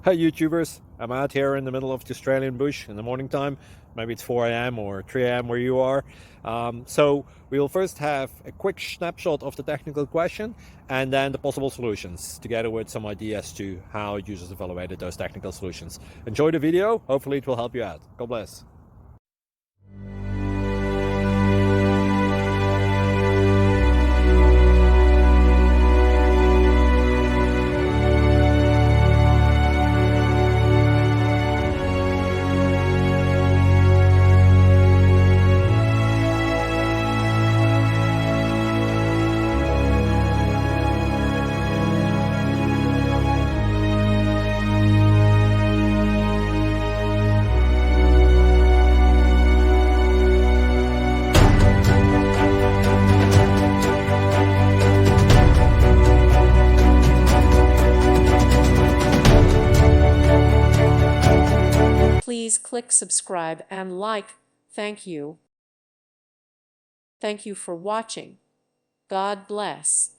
Hey YouTubers, I'm out here in the middle of the Australian bush in the morning time. Maybe it's 4 a.m. or 3 a.m. where you are. So we will first have a quick snapshot of the technical question and then the possible solutions, together with some ideas to how users evaluated those technical solutions. Enjoy the video, hopefully it will help you out. God bless. Please click subscribe and like. Thank you. Thank you for watching. God bless.